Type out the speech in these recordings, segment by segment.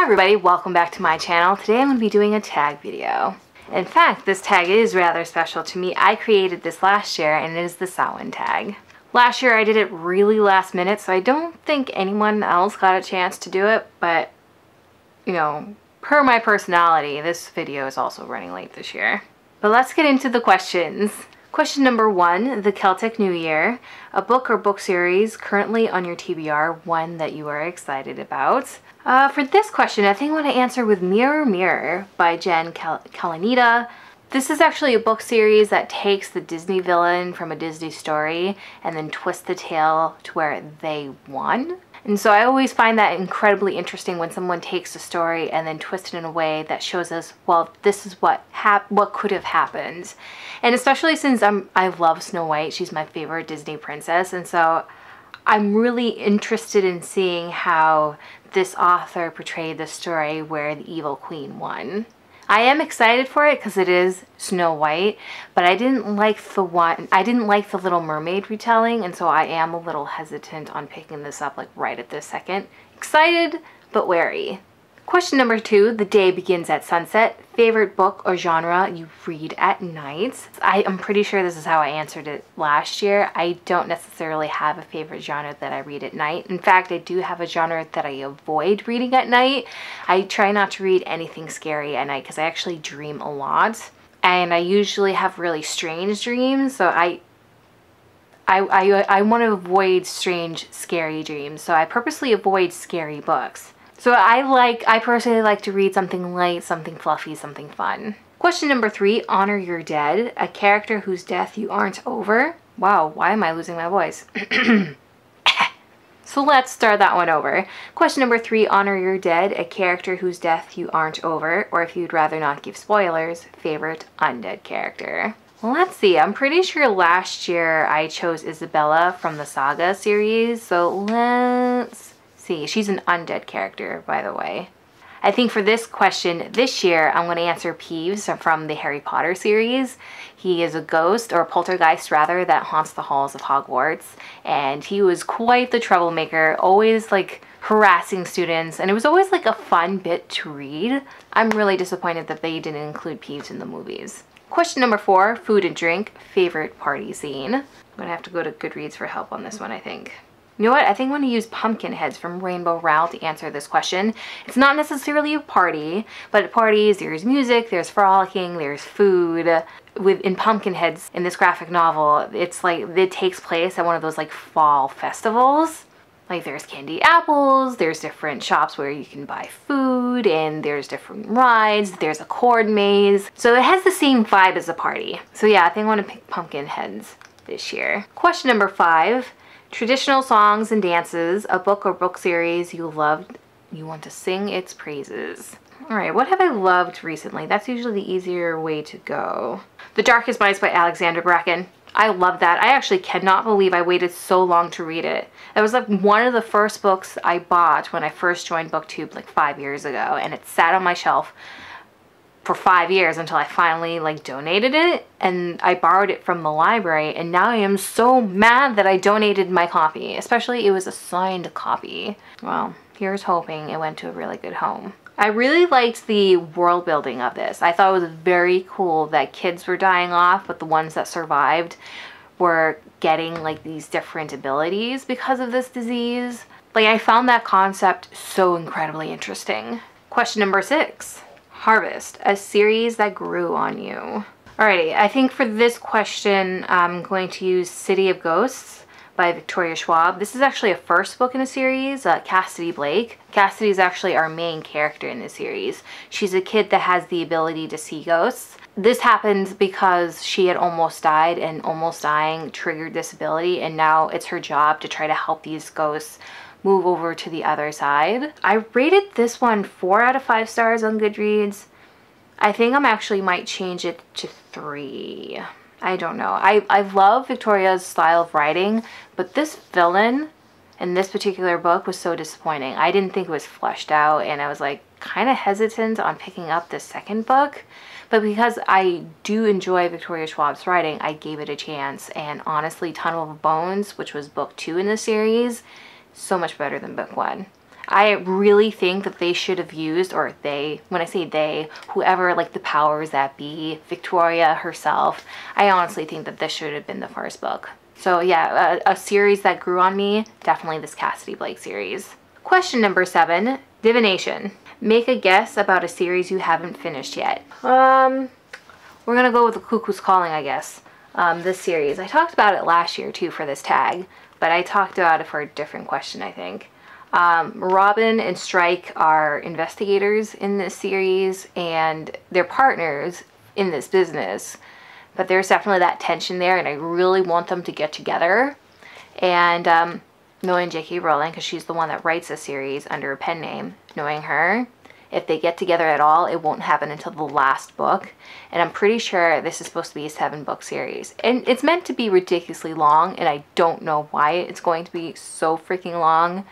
everybody, welcome back to my channel. Today I'm going to be doing a tag video. In fact, this tag is rather special to me. I created this last year and it is the Samhain tag. Last year I did it really last minute, so I don't think anyone else got a chance to do it, but you know, per my personality, this video is also running late this year. But let's get into the questions. Question number 1, the Celtic New Year, a book or book series currently on your TBR, one that you are excited about. For this question, I think I want to answer with Mirror Mirror by Jen Kalanita. This is actually a book series that takes the Disney villain from a Disney story and then twists the tale to where they won. And so I always find that incredibly interesting when someone takes a story and then twists it in a way that shows us, well, this is what could have happened. And especially since I love Snow White, she's my favorite Disney princess, and so I'm really interested in seeing how this author portrayed the story where the evil queen won. I am excited for it because it is Snow White, but I didn't like the Little Mermaid retelling, and so I am a little hesitant on picking this up like right at this second. Excited, but wary. Question number 2, the day begins at sunset. Favorite book or genre you read at night? I'm pretty sure this is how I answered it last year. I don't necessarily have a favorite genre that I read at night. In fact, I do have a genre that I avoid reading at night. I try not to read anything scary at night because I actually dream a lot. And I usually have really strange dreams, so I want to avoid strange, scary dreams. So I purposely avoid scary books. So I personally like to read something light, something fluffy, something fun. Question number 3, honor your dead, a character whose death you aren't over. Wow, why am I losing my voice? So let's start that one over. Question number 3, honor your dead, a character whose death you aren't over, or if you'd rather not give spoilers, favorite undead character. Well, let's see, I'm pretty sure last year I chose Isabella from the Saga series, so let's see. She's an undead character, by the way. I think for this question this year, I'm going to answer Peeves from the Harry Potter series. He is a ghost, or a poltergeist rather, that haunts the halls of Hogwarts, and he was quite the troublemaker, always like harassing students, and it was always like a fun bit to read. I'm really disappointed that they didn't include Peeves in the movies. Question number 4, food and drink, favorite party scene. I'm going to have to go to Goodreads for help on this one, I think. You know what? I think I'm going to use pumpkin heads from Rainbow Rowell to answer this question. It's not necessarily a party, but at parties there's music, there's frolicking, there's food. In pumpkin heads in this graphic novel, it's like it takes place at one of those like fall festivals. Like there's candy apples, there's different shops where you can buy food, and there's different rides, there's a corn maze. So it has the same vibe as a party. So yeah, I think I want to pick pumpkin heads this year. Question number 5. Traditional songs and dances, a book or book series you loved, you want to sing its praises. Alright, what have I loved recently? That's usually the easier way to go. The Darkest Minds by Alexandra Bracken. I love that. I actually cannot believe I waited so long to read it. It was like one of the first books I bought when I first joined BookTube like 5 years ago, and it sat on my shelf for 5 years until I finally like donated it, and I borrowed it from the library, and now I am so mad that I donated my copy, especially it was a signed copy. Well, here's hoping it went to a really good home. I really liked the world building of this. I thought it was very cool that kids were dying off, but the ones that survived were getting like these different abilities because of this disease. Like I found that concept so incredibly interesting. Question number 6. Harvest, a series that grew on you. Alrighty, I think for this question, I'm going to use City of Ghosts by Victoria Schwab. This is actually a first book in a series, Cassidy Blake. Cassidy is actually our main character in the series. She's a kid that has the ability to see ghosts. This happened because she had almost died, and almost dying triggered this ability, and now it's her job to try to help these ghosts move over to the other side. I rated this one 4 out of 5 stars on Goodreads. I think I'm actually might change it to 3. I don't know. I love Victoria's style of writing, but this villain in this particular book was so disappointing. I didn't think it was fleshed out, and I was like kind of hesitant on picking up the second book. But because I do enjoy Victoria Schwab's writing, I gave it a chance, and honestly, Tunnel of Bones, which was book 2 in the series, so much better than book 1. I really think that they should have used, or they, when I say they, whoever, like the powers that be, Victoria herself, I honestly think that this should have been the first book. So yeah, a series that grew on me, definitely this Cassidy Blake series. Question number 7, divination. Make a guess about a series you haven't finished yet. We're gonna go with The Cuckoo's Calling, I guess. This series. I talked about it last year too for this tag, but I talked about it for a different question, I think. Robin and Strike are investigators in this series, and they're partners in this business, but there's definitely that tension there, and I really want them to get together. And knowing J.K. Rowling, because she's the one that writes the series under a pen name, knowing her, if they get together at all, it won't happen until the last book. And I'm pretty sure this is supposed to be a 7-book series. And it's meant to be ridiculously long, and I don't know why it's going to be so freaking long.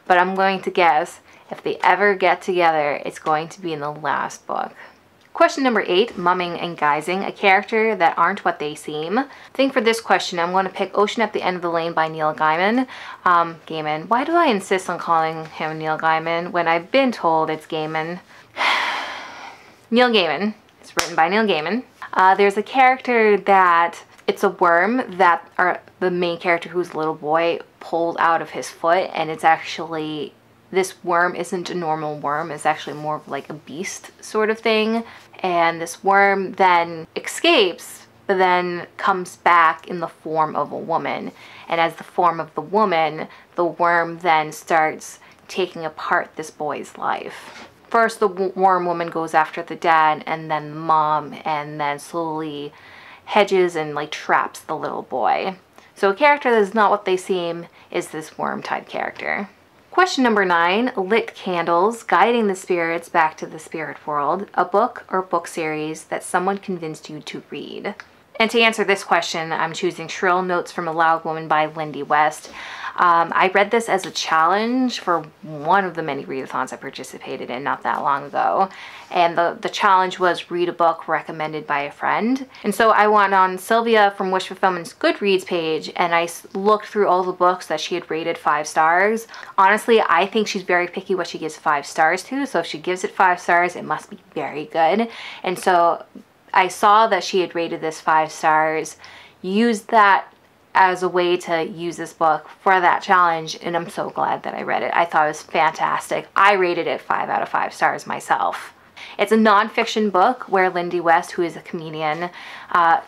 But I'm going to guess if they ever get together, it's going to be in the last book. Question number 8, mumming and guising, a character that aren't what they seem. I think for this question, I'm going to pick Ocean at the End of the Lane by Neil Gaiman. Gaiman. Why do I insist on calling him Neil Gaiman when I've been told it's Gaiman? Neil Gaiman. It's written by Neil Gaiman. There's a character that, it's a worm that the main character, who's a little boy, pulled out of his foot, and it's actually, this worm isn't a normal worm, it's actually more of like a beast sort of thing. And this worm then escapes, but then comes back in the form of a woman. And as the form of the woman, the worm then starts taking apart this boy's life. First, the worm woman goes after the dad, and then the mom, and then slowly hedges and like traps the little boy. So a character that is not what they seem is this worm type character. Question number 9, lit candles, guiding the spirits back to the spirit world, a book or book series that someone convinced you to read. And to answer this question, I'm choosing Shrill Notes from a Loud Woman by Lindy West. I read this as a challenge for one of the many readathons I participated in not that long ago. And the challenge was read a book recommended by a friend. And so I went on Sylvia from Wish Fulfillment's Goodreads page, and I looked through all the books that she had rated 5 stars. Honestly, I think she's very picky what she gives 5 stars to. So if she gives it 5 stars, it must be very good. And so I saw that she had rated this 5 stars, used that as a way to use this book for that challenge, and I'm so glad that I read it. I thought it was fantastic. I rated it 5 out of 5 stars myself. It's a nonfiction book where Lindy West, who is a comedian,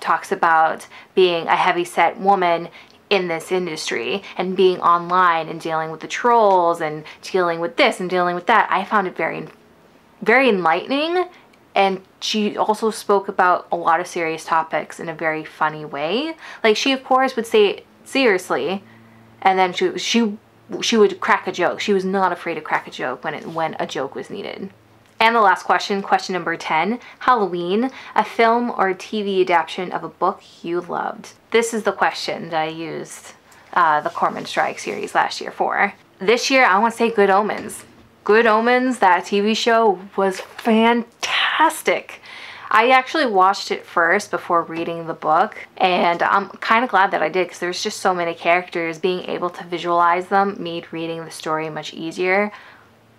talks about being a heavy-set woman in this industry and being online and dealing with the trolls and dealing with this and dealing with that. I found it very, very enlightening. And she also spoke about a lot of serious topics in a very funny way. Like, she of course would say it seriously, and then she would crack a joke. She was not afraid to crack a joke when a joke was needed. And the last question, question number 10, Halloween, a film or a TV adaptation of a book you loved. This is the question that I used the Corman Strike series last year for. This year, I want to say Good Omens. Good Omens, that TV show, was fantastic. I actually watched it first before reading the book, and I'm kind of glad that I did, because there's just so many characters. Being able to visualize them made reading the story much easier.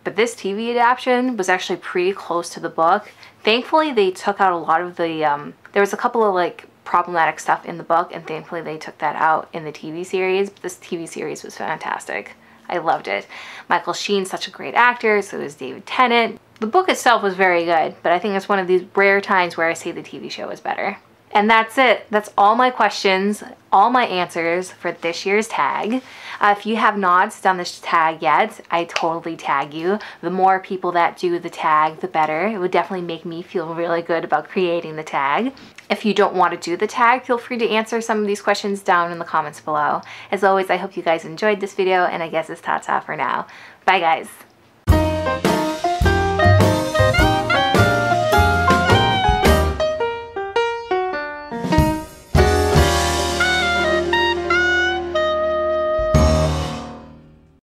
But this TV adaptation was actually pretty close to the book. Thankfully, they took out a lot of the, there was a couple of like problematic stuff in the book, and thankfully they took that out in the TV series. But this TV series was fantastic. I loved it. Michael Sheen's such a great actor, so is David Tennant. The book itself was very good, but I think it's one of these rare times where I say the TV show is better. And that's it. That's all my questions, all my answers for this year's tag. If you have not done this tag yet, I totally tag you. The more people that do the tag, the better. It would definitely make me feel really good about creating the tag. If you don't want to do the tag, feel free to answer some of these questions down in the comments below. As always, I hope you guys enjoyed this video, and I guess it's ta-ta for now. Bye guys.